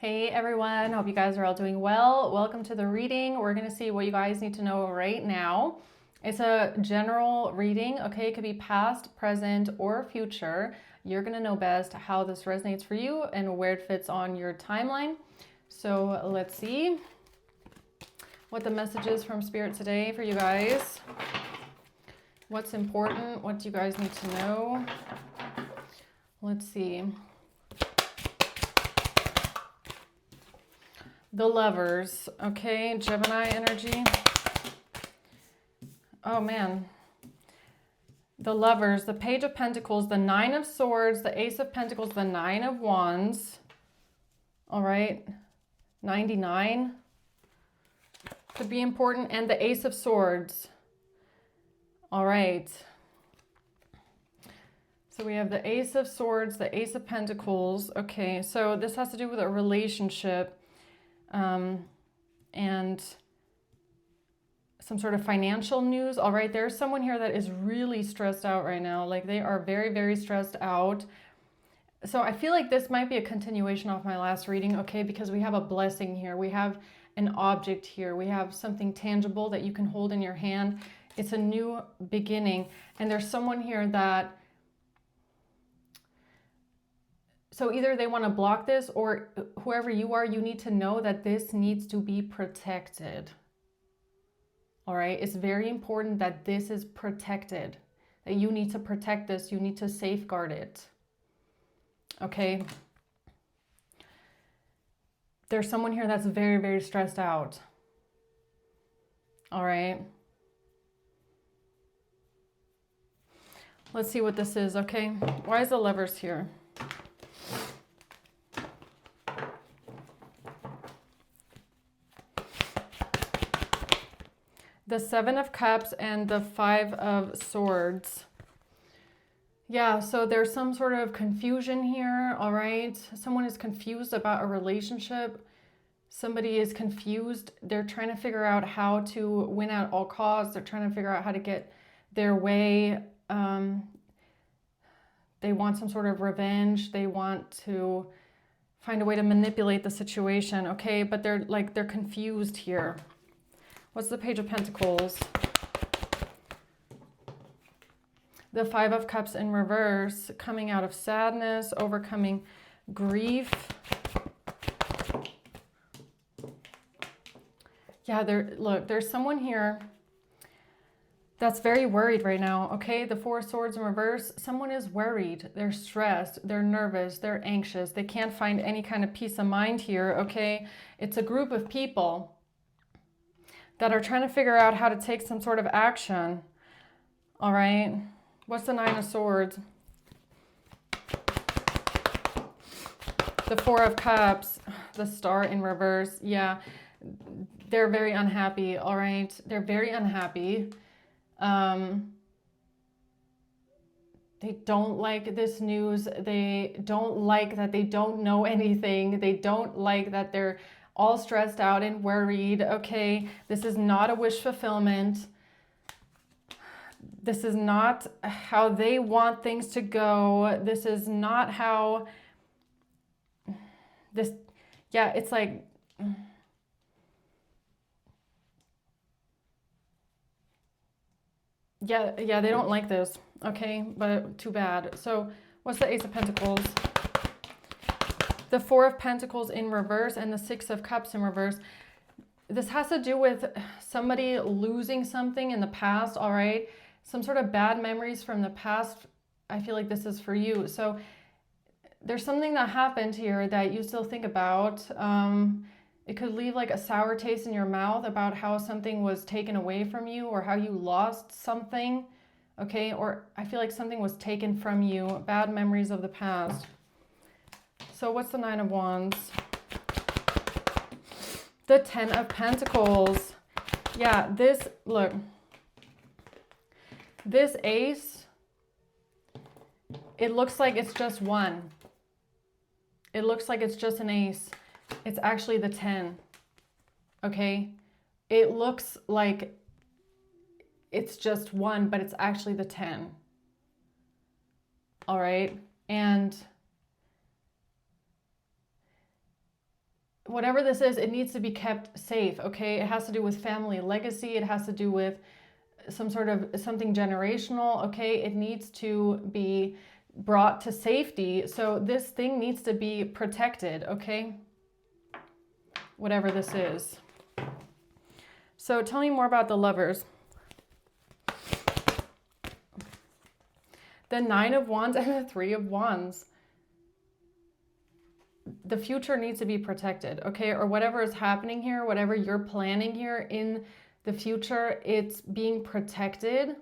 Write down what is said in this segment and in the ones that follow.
Hey everyone, hope you guys are all doing well. Welcome to the reading. We're going to see what you guys need to know right now. It's a general reading, okay? It could be past, present, or future. You're going to know best how this resonates for you and where it fits on your timeline. So let's see what the message is from Spirit today for you guys. What's important? What do you guys need to know? Let's see. The Lovers, okay, Gemini energy. Oh man. The Lovers, the Page of Pentacles, the Nine of Swords, the Ace of Pentacles, the Nine of Wands. All right, 99 could be important, and the Ace of Swords. All right. So we have the Ace of Swords, the Ace of Pentacles. Okay, so this has to do with a relationship. And some sort of financial news. All right, there's someone here that is really stressed out right now. Like they are very, very stressed out. So I feel like this might be a continuation of my last reading, okay, because we have a blessing here. We have an object here. We have something tangible that you can hold in your hand. It's a new beginning. And there's someone here that, so either they want to block this, or whoever you are, you need to know that this needs to be protected. All right, it's very important that this is protected, that you need to protect this, you need to safeguard it. Okay. There's someone here that's very, very stressed out. All right. Let's see what this is, okay? Why is the Lovers here? The Seven of Cups and the Five of Swords. Yeah, so there's some sort of confusion here, all right? Someone is confused about a relationship. Somebody is confused. They're trying to figure out how to win at all costs. They're trying to figure out how to get their way. They want some sort of revenge. They want to find a way to manipulate the situation, okay? But they're confused here. What's the Page of Pentacles? The Five of Cups in reverse, coming out of sadness, overcoming grief. Yeah, there's someone here that's very worried right now, okay? The Four of Swords in reverse, someone is worried. They're stressed, they're nervous, they're anxious. They can't find any kind of peace of mind here, okay? It's a group of people that are trying to figure out how to take some sort of action. All right. What's the Nine of Swords? The Four of Cups, the Star in reverse. Yeah, they're very unhappy. All right. They're very unhappy. They don't like this news. They don't like that they don't know anything. They don't like that they're all stressed out and worried. Okay, this is not a wish fulfillment. This is not how they want things to go. This is not how this, yeah, it's like, yeah, they don't like this. Okay, but too bad. So what's the Ace of Pentacles? The Four of Pentacles in reverse and the Six of Cups in reverse. This has to do with somebody losing something in the past, all right? Some sort of bad memories from the past. I feel like this is for you. So there's something that happened here that you still think about. It could leave like a sour taste in your mouth about how something was taken away from you or how you lost something, okay? Or I feel like something was taken from you, bad memories of the past. So what's the Nine of Wands? The Ten of Pentacles. Yeah, look. This ace, it looks like it's just one. It looks like it's just an ace. It's actually the 10, okay? It looks like it's just one, but it's actually the 10. All right? And whatever this is, it needs to be kept safe, okay? It has to do with family legacy. It has to do with some sort of something generational, okay? It needs to be brought to safety. So this thing needs to be protected, okay? Whatever this is. So tell me more about the Lovers. The Nine of Wands and the Three of Wands. The future needs to be protected, okay? Or whatever is happening here, whatever you're planning here in the future, it's being protected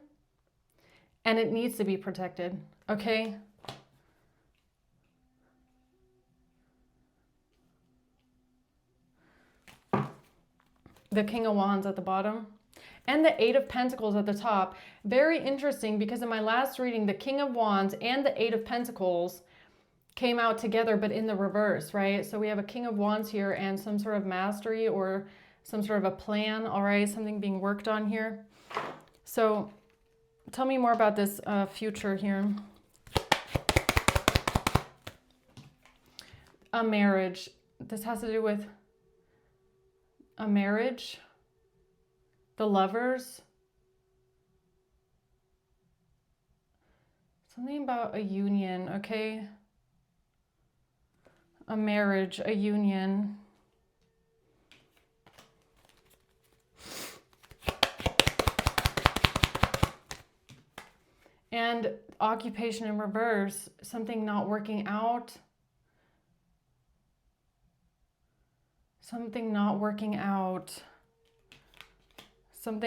and it needs to be protected, okay? The King of Wands at the bottom and the Eight of Pentacles at the top. Very interesting, because in my last reading, the King of Wands and the Eight of Pentacles came out together, but in the reverse, right? So we have a King of Wands here and some sort of mastery or some sort of a plan, all right? Something being worked on here. So tell me more about this future here. A marriage. This has to do with a marriage. The Lovers. Something about a union, okay? A marriage, a union. And occupation in reverse, something not working out. Something not working out. Some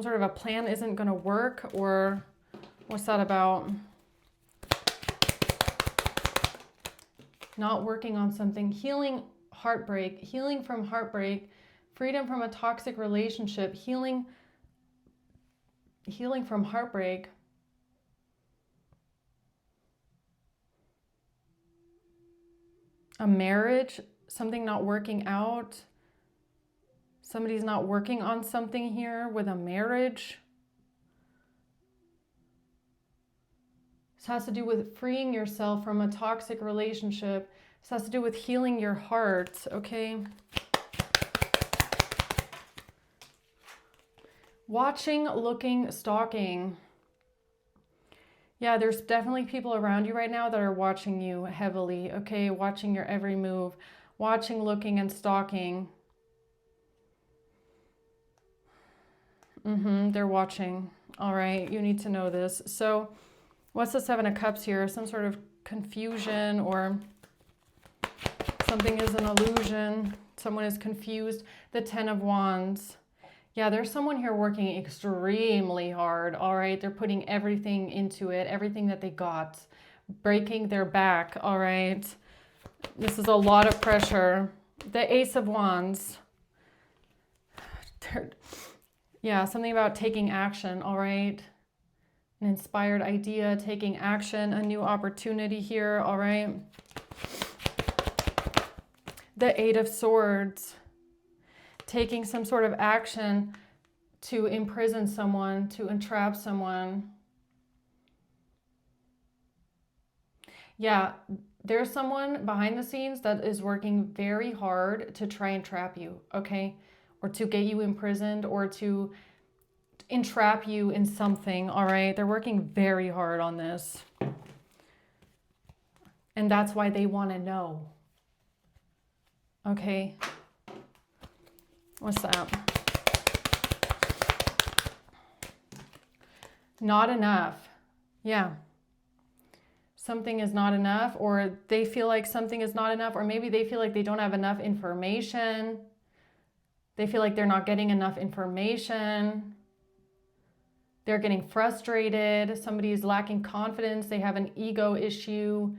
sort of a plan isn't going to work, or what's that about? Not working on something. Healing heartbreak, healing from heartbreak, freedom from a toxic relationship, healing from heartbreak. A marriage, something not working out. Somebody's not working on something here with a marriage. This has to do with freeing yourself from a toxic relationship. This has to do with healing your heart, okay? Watching, looking, stalking. Yeah, there's definitely people around you right now that are watching you heavily, okay? Watching your every move. Watching, looking, and stalking. They're watching. All right, you need to know this. So what's the Seven of Cups here? Some sort of confusion, or something is an illusion. Someone is confused. The Ten of Wands. Yeah, there's someone here working extremely hard, all right? They're putting everything into it, everything that they got, breaking their back, all right? This is a lot of pressure. The Ace of Wands. Yeah, something about taking action, all right? An inspired idea, taking action, a new opportunity here, all right? The Eight of Swords. Taking some sort of action to imprison someone, to entrap someone. Yeah, there's someone behind the scenes that is working very hard to try and trap you, okay? Or to get you imprisoned, or to entrap you in something, all right? They're working very hard on this. And that's why they want to know. Okay? What's that? Not enough. Yeah. Something is not enough, or they feel like something is not enough, or maybe they feel like they don't have enough information. They feel like they're not getting enough information. They're getting frustrated. Somebody is lacking confidence. They have an ego issue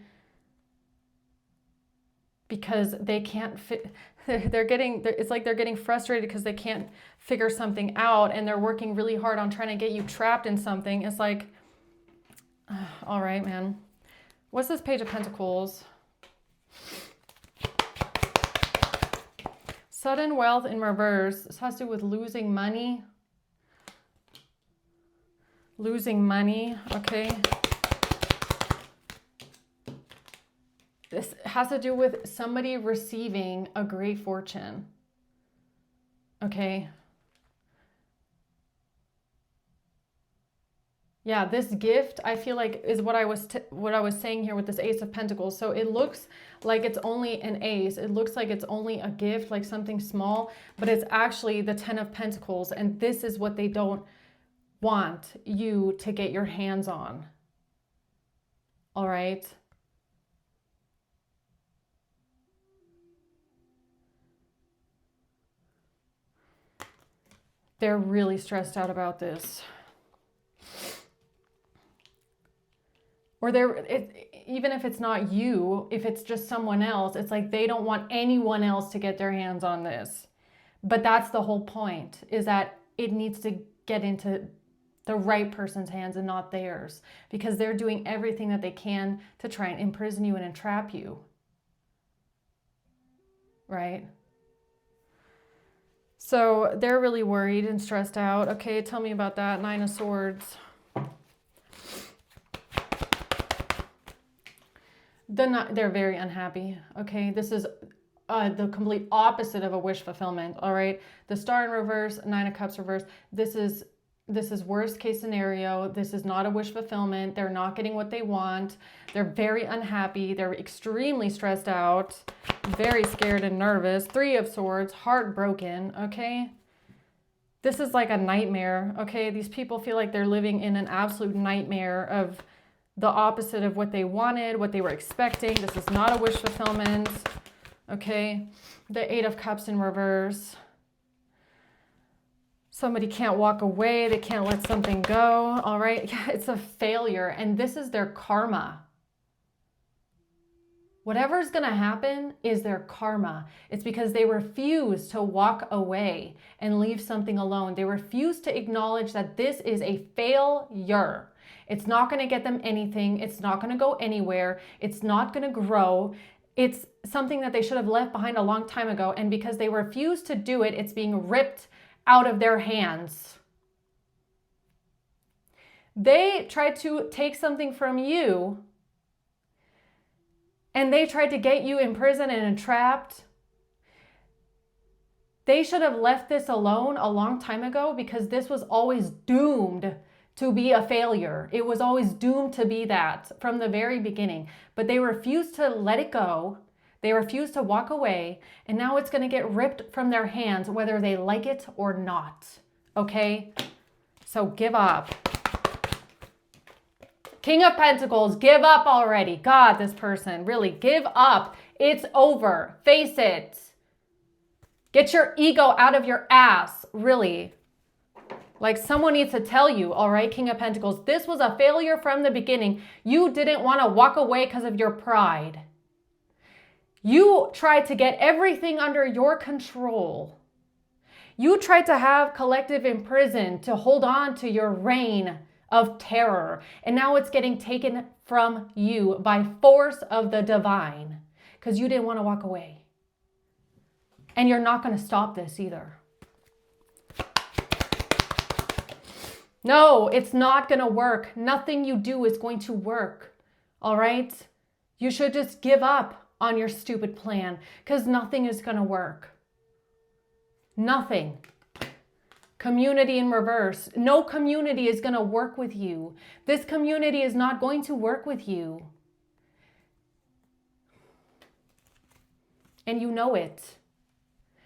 because they can't fit. It's like they're getting frustrated because they can't figure something out, and they're working really hard on trying to get you trapped in something. It's like, all right, man. What's this Page of Pentacles? Sudden wealth in reverse. This has to do with losing money. Losing money, okay. This has to do with somebody receiving a great fortune. Okay. Yeah, this gift, I feel like, is what I was saying here with this Ace of Pentacles. So it looks like it's only an ace. It looks like it's only a gift, like something small, but it's actually the Ten of Pentacles. And this is what they don't want you to get your hands on. All right. They're really stressed out about this. Or even if it's not you, if it's just someone else, it's like they don't want anyone else to get their hands on this. But that's the whole point, is that it needs to get into the right person's hands and not theirs, because they're doing everything that they can to try and imprison you and entrap you. Right? So they're really worried and stressed out. Okay, tell me about that. Nine of Swords. They're very unhappy. Okay, this is the complete opposite of a wish fulfillment. All right, the Star in reverse, Nine of Cups reverse. This is worst case scenario. This is not a wish fulfillment. They're not getting what they want. They're very unhappy. They're extremely stressed out, very scared and nervous. Three of Swords, heartbroken. Okay, this is like a nightmare. Okay, these people feel like they're living in an absolute nightmare of the opposite of what they wanted, what they were expecting. This is not a wish fulfillment. Okay, the Eight of Cups in reverse. Somebody can't walk away. They can't let something go. All right, yeah, it's a failure. And this is their karma. Whatever's going to happen is their karma. It's because they refuse to walk away and leave something alone. They refuse to acknowledge that this is a failure. It's not going to get them anything. It's not going to go anywhere. It's not going to grow. It's something that they should have left behind a long time ago. And because they refuse to do it, it's being ripped out of their hands. They tried to take something from you, and they tried to get you in prison and entrapped. They should have left this alone a long time ago, because this was always doomed to be a failure. It was always doomed to be that from the very beginning. But they refused to let it go. They refused to walk away. And now it's going to get ripped from their hands, whether they like it or not. Okay? So give up. King of Pentacles, give up already. God, this person, really, give up. It's over. Face it. Get your ego out of your ass, really. Like, someone needs to tell you, all right, King of Pentacles, this was a failure from the beginning. You didn't want to walk away because of your pride. You tried to get everything under your control. You tried to have collective imprisoned to hold on to your reign of terror. And now it's getting taken from you by force of the divine, because you didn't want to walk away. And you're not going to stop this either. No, it's not going to work. Nothing you do is going to work. All right? You should just give up on your stupid plan, because nothing is going to work. Nothing. Community in reverse. No community is going to work with you. This community is not going to work with you. And you know it.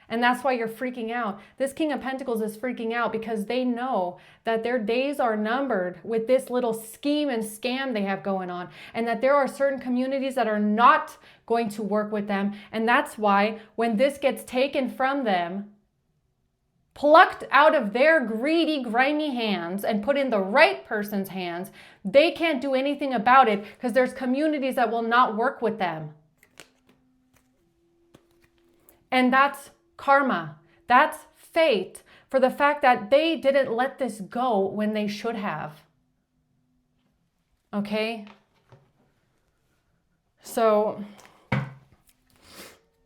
And that's why you're freaking out. This King of Pentacles is freaking out because they know that their days are numbered with this little scheme and scam they have going on. And that there are certain communities that are not going to work with them. And that's why when this gets taken from them, plucked out of their greedy, grimy hands and put in the right person's hands, they can't do anything about it because there's communities that will not work with them. And that's karma. That's fate for the fact that they didn't let this go when they should have. Okay? So,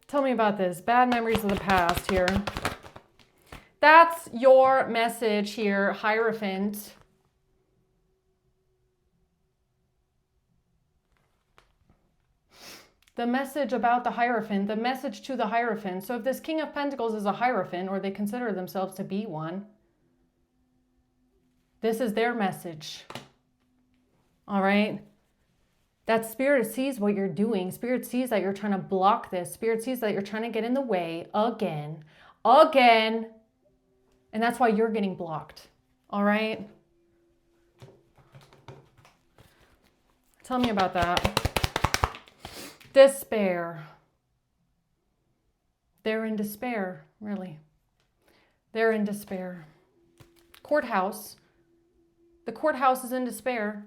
tell me about this. Bad memories of the past here. That's your message here, Hierophant. The message about the Hierophant, the message to the Hierophant. So if this King of Pentacles is a Hierophant, or they consider themselves to be one, this is their message. All right? That Spirit sees what you're doing. Spirit sees that you're trying to block this. Spirit sees that you're trying to get in the way again. And that's why you're getting blocked. All right? Tell me about that. Despair. They're in despair, really. They're in despair. Courthouse. The courthouse is in despair.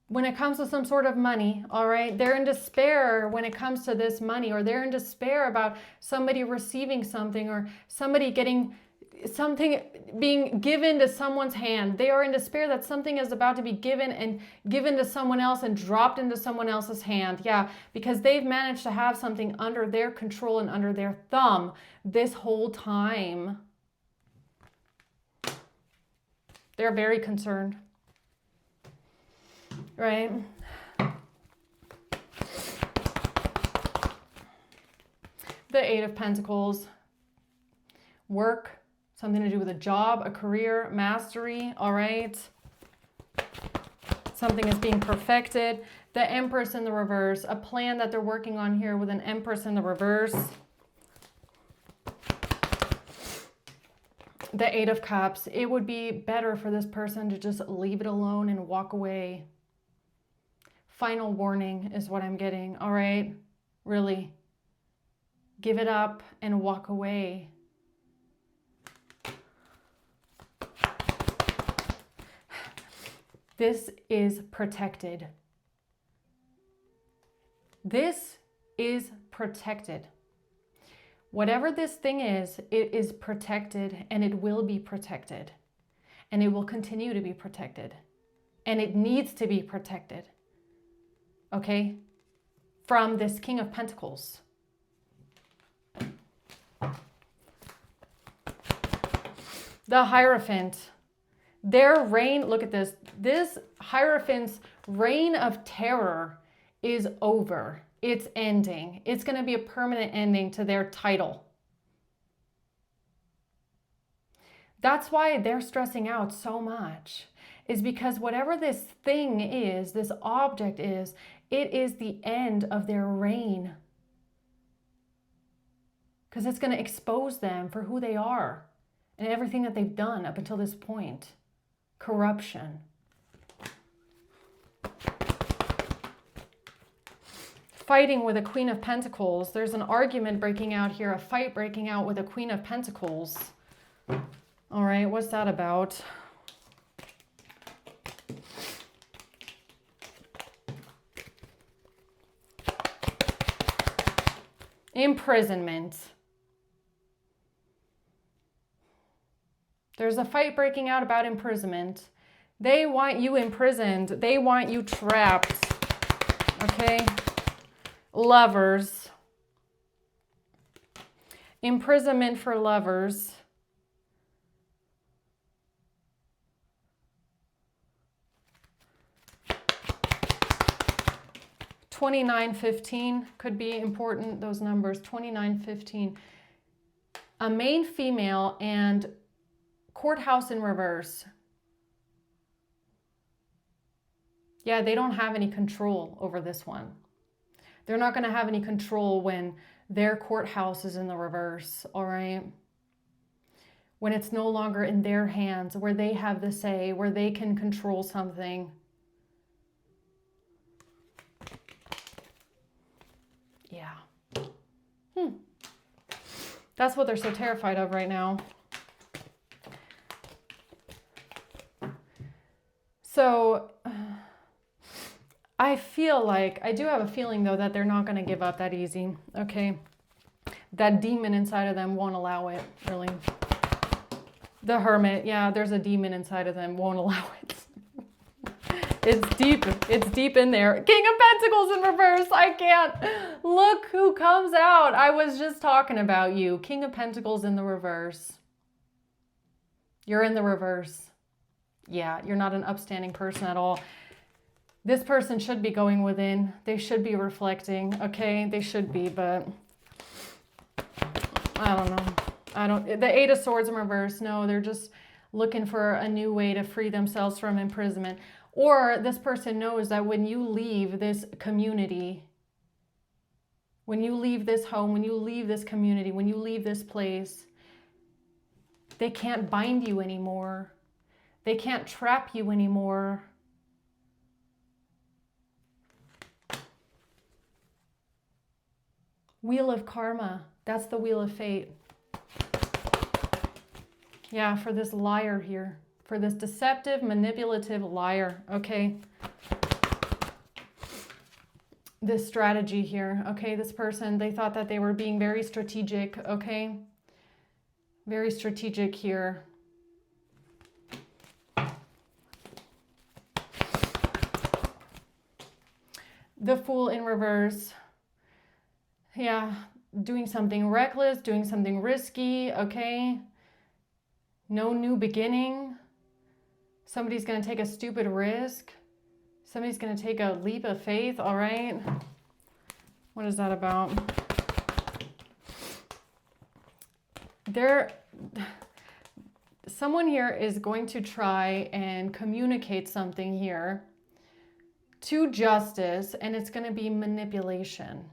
When it comes to some sort of money, all right, they're in despair when it comes to this money, or they're in despair about somebody receiving something, or somebody getting something being given to someone's hand. They are in despair that something is about to be given to someone else and dropped into someone else's hand. Yeah, because they've managed to have something under their control and under their thumb this whole time. They're very concerned. Right? The Eight of Pentacles. Work. Something to do with a job, a career, mastery, all right? Something is being perfected. The Empress in the reverse. A plan that they're working on here with an Empress in the reverse. The Eight of Cups. It would be better for this person to just leave it alone and walk away. Final warning is what I'm getting, all right? Really. Give it up and walk away. This is protected. This is protected. Whatever this thing is, it is protected, and it will be protected. And it will continue to be protected. And it needs to be protected. Okay? From this King of Pentacles. The Hierophant. Their reign, look at this. This Hierophant's reign of terror is over. It's ending. It's going to be a permanent ending to their title. That's why they're stressing out so much, is because whatever this thing is, this object is, it is the end of their reign. Because it's going to expose them for who they are and everything that they've done up until this point. Corruption. Fighting with a Queen of Pentacles. There's an argument breaking out here, a fight breaking out with a Queen of Pentacles. All right, what's that about? Imprisonment. There's a fight breaking out about imprisonment. They want you imprisoned. They want you trapped. Okay? Lovers. Imprisonment for lovers. $29.15 could be important, those numbers. $29.15. A main female and courthouse in reverse. Yeah, they don't have any control over this one. They're not going to have any control when their courthouse is in the reverse, all right? When it's no longer in their hands, where they have the say, where they can control something. Yeah. That's what they're so terrified of right now. So I feel like, I do have a feeling though that they're not going to give up that easy, okay? That demon inside of them won't allow it, really. The Hermit, yeah, there's a demon inside of them, won't allow it. It's deep in there. King of Pentacles in reverse, I can't. Look who comes out. I was just talking about you. King of Pentacles in the reverse. You're in the reverse. Yeah, you're not an upstanding person at all. This person should be going within. They should be reflecting, okay? They should be, but I don't know. The Eight of Swords in reverse, no, they're just looking for a new way to free themselves from imprisonment. Or this person knows that when you leave this community, when you leave this home, when you leave this community, when you leave this place, they can't bind you anymore. They can't trap you anymore. Wheel of karma. That's the wheel of fate. Yeah, for this liar here. For this deceptive, manipulative liar. Okay. This strategy here. Okay, this person, they thought that they were being very strategic. Okay. Very strategic here. The Fool in reverse. Yeah, doing something reckless, doing something risky, okay? No new beginning. Somebody's going to take a stupid risk. Somebody's going to take a leap of faith, all right? What is that about? Someone here is going to try and communicate something here to justice, and it's going to be manipulation.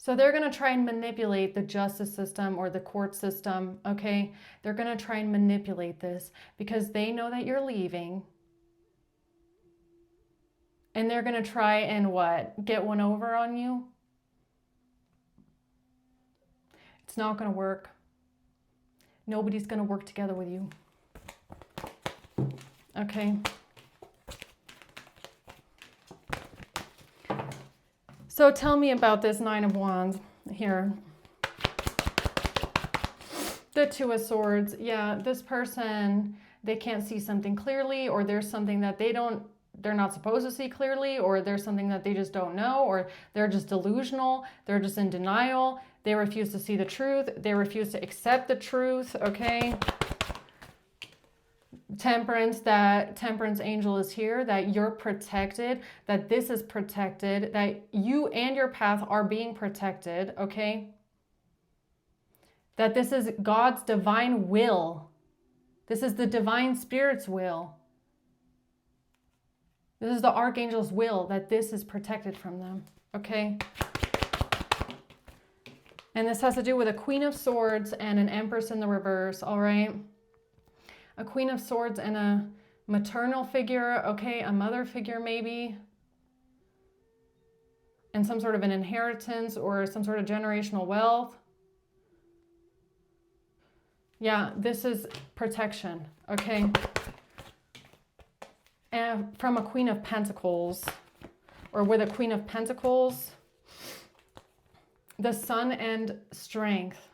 So they're going to try and manipulate the justice system or the court system, okay? They're going to try and manipulate this because they know that you're leaving. And they're going to try and what? Get one over on you? It's not going to work. Nobody's going to work together with you. Okay? So tell me about this Nine of Wands here. The Two of Swords. Yeah, this person, they can't see something clearly, or there's something that they're not supposed to see clearly, or there's something that they just don't know, or they're just delusional. They're just in denial. They refuse to see the truth. They refuse to accept the truth, okay? Temperance, that Temperance angel is here, that you're protected, that this is protected, that you and your path are being protected, okay? That this is God's divine will. This is the divine spirit's will. This is the archangel's will, that this is protected from them, okay? And this has to do with a Queen of Swords and an Empress in the reverse, all right? A Queen of Swords and a maternal figure, okay, a mother figure maybe, and some sort of an inheritance or some sort of generational wealth. Yeah, this is protection, okay? And from a Queen of Pentacles, or with a Queen of Pentacles, the Sun and Strength.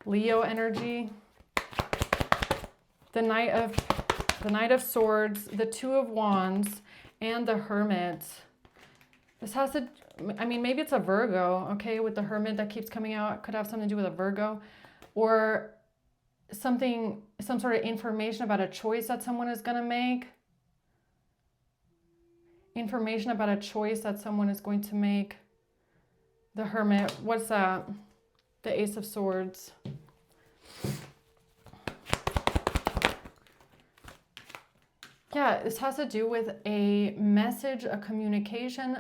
Leo energy, the Knight of Swords, the Two of Wands, and the Hermit. This has to, I mean, maybe it's a Virgo, okay, with the Hermit that keeps coming out. It could have something to do with a Virgo, or something, some sort of information about a choice that someone is going to make. Information about a choice that someone is going to make. The Hermit, what's that? The Ace of Swords. Yeah, this has to do with a message, a communication,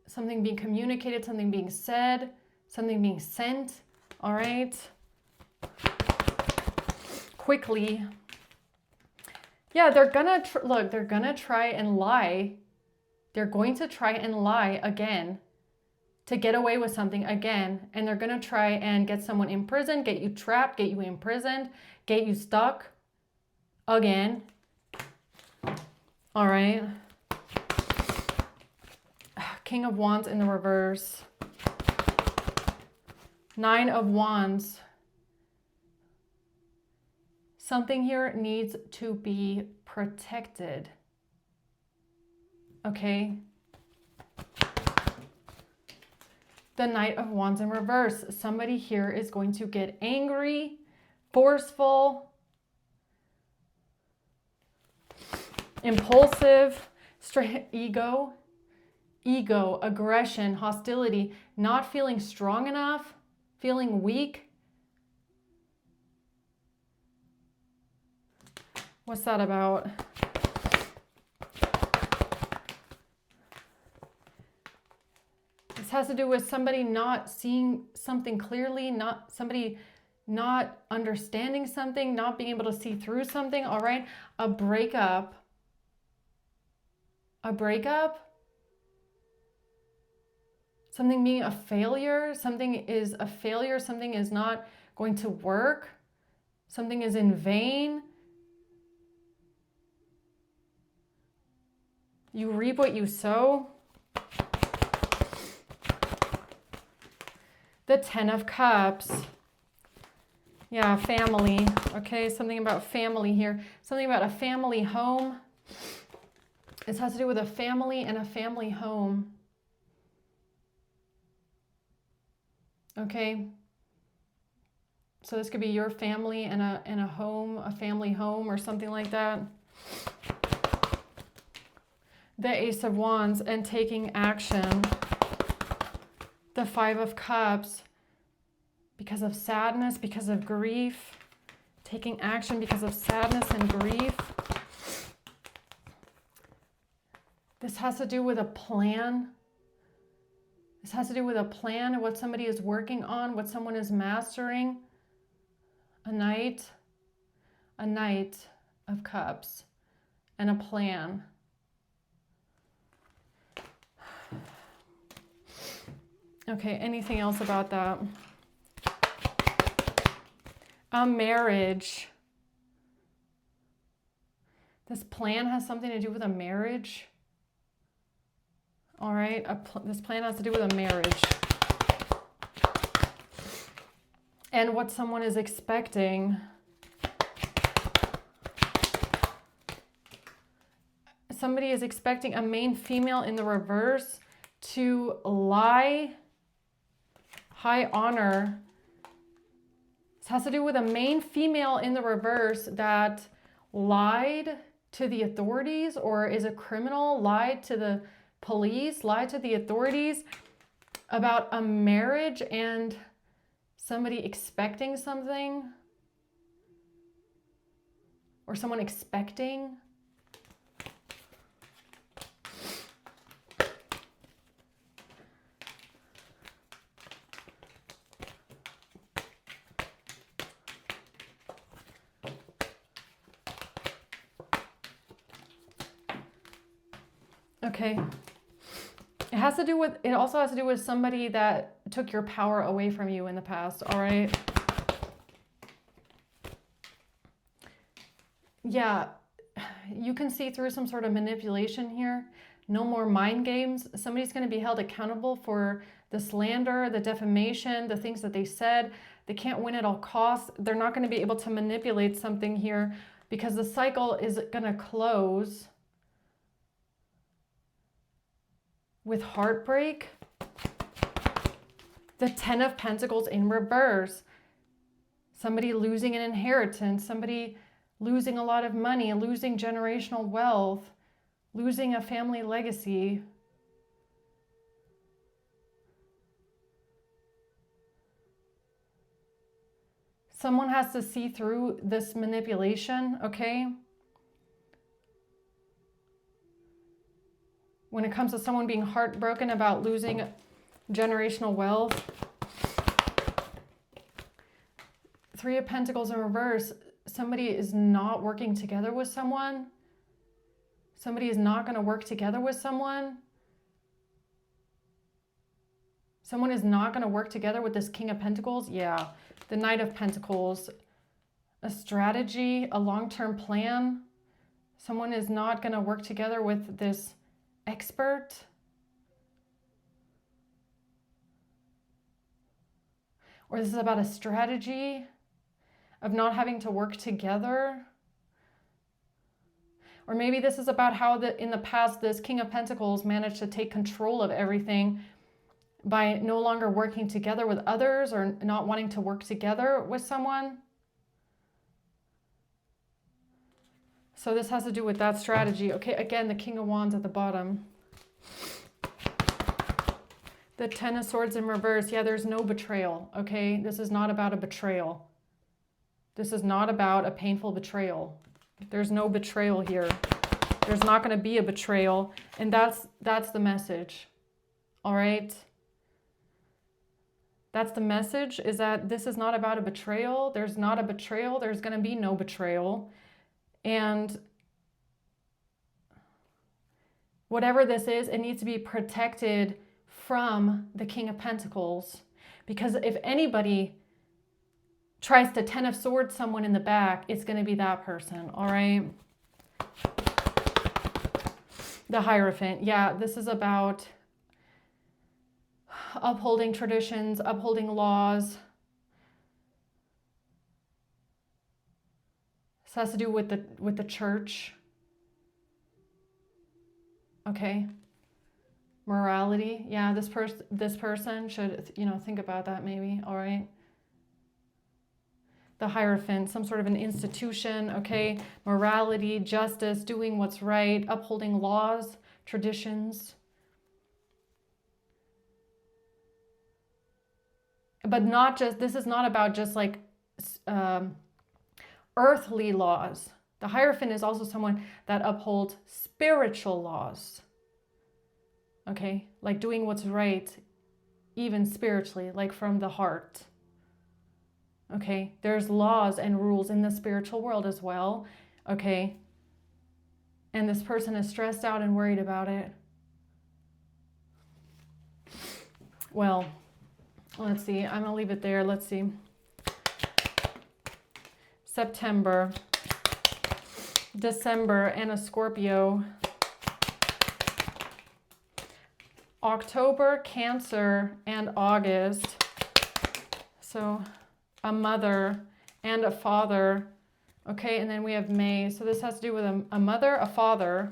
something being communicated, something being said, something being sent. All right. Quickly. Yeah, they're gonna look. They're gonna try and lie. They're going to try and lie again to get away with something again, and they're gonna try and get someone imprisoned, get you trapped, get you imprisoned, get you stuck again. All right. King of Wands in the reverse. Nine of Wands. Something here needs to be protected. Okay. The Knight of Wands in reverse. Somebody here is going to get angry, forceful, impulsive, ego, aggression, hostility, not feeling strong enough, feeling weak. What's that about? This has to do with somebody not seeing something clearly, somebody not understanding something, not being able to see through something, all right? A breakup. Something being a failure, something is a failure, something is not going to work, something is in vain. You reap what you sow. The 10 of Cups. Yeah, family. Okay, something about family here. Something about a family home. This has to do with a family and a family home. Okay. So this could be your family and a home, a family home or something like that. The Ace of Wands and taking action. The 5 of Cups, because of sadness, because of grief, taking action because of sadness and grief. This has to do with a plan. This has to do with a plan of what somebody is working on, what someone is mastering. A Knight of Cups, and a plan. Okay, anything else about that? A marriage. This plan has something to do with a marriage. All right, this plan has to do with a marriage. And what someone is expecting. Somebody is expecting a main female in the reverse to lie. High honor. This has to do with a main female in the reverse that lied to the authorities or is a criminal, lied to the police, lied to the authorities about a marriage and somebody expecting something or someone expecting. Okay. It also has to do with somebody that took your power away from you in the past, all right? Yeah, you can see through some sort of manipulation here. No more mind games. Somebody's going to be held accountable for the slander, the defamation, the things that they said. They can't win at all costs. They're not going to be able to manipulate something here because the cycle is going to close with heartbreak. The 10 of Pentacles in reverse. Somebody losing an inheritance, somebody losing a lot of money, losing generational wealth, losing a family legacy. Someone has to see through this manipulation, okay? When it comes to someone being heartbroken about losing generational wealth. 3 of Pentacles in reverse. Somebody is not working together with someone. Somebody is not going to work together with someone. Someone is not going to work together with this King of Pentacles. Yeah. The Knight of Pentacles. A strategy, a long-term plan. Someone is not going to work together with this expert. Or this is about a strategy of not having to work together. Or maybe this is about how in the past this King of Pentacles managed to take control of everything by no longer working together with others or not wanting to work together with someone. So this has to do with that strategy. Okay, again, the King of Wands at the bottom. The Ten of Swords in reverse. Yeah, there's no betrayal, okay? This is not about a betrayal. This is not about a painful betrayal. There's no betrayal here. There's not going to be a betrayal. And that's the message, all right? That's the message, is that this is not about a betrayal. There's not a betrayal. There's going to be no betrayal. And whatever this is, it needs to be protected from the King of Pentacles. Because if anybody tries to Ten of Swords someone in the back, it's going to be that person, all right? The Hierophant. Yeah, this is about upholding traditions, upholding laws. This has to do with the church. Okay. Morality. Yeah, this person should, think about that maybe, all right? The Hierophant, some sort of an institution, okay? Morality, justice, doing what's right, upholding laws, traditions. But not just, this is not about just like earthly laws. The Hierophant is also someone that upholds spiritual laws. Okay, like doing what's right, even spiritually, like from the heart. Okay, there's laws and rules in the spiritual world as well. Okay, and this person is stressed out and worried about it. Well, let's see. I'm going to leave it there. Let's see. September, December, and a Scorpio. October, Cancer, and August. So a mother and a father. Okay, and then we have May. So this has to do with a mother, a father,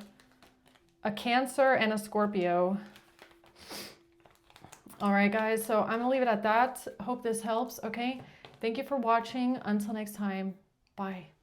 a Cancer, and a Scorpio. All right, guys. So I'm going to leave it at that. Hope this helps. Okay. Thank you for watching. Until next time. Bye.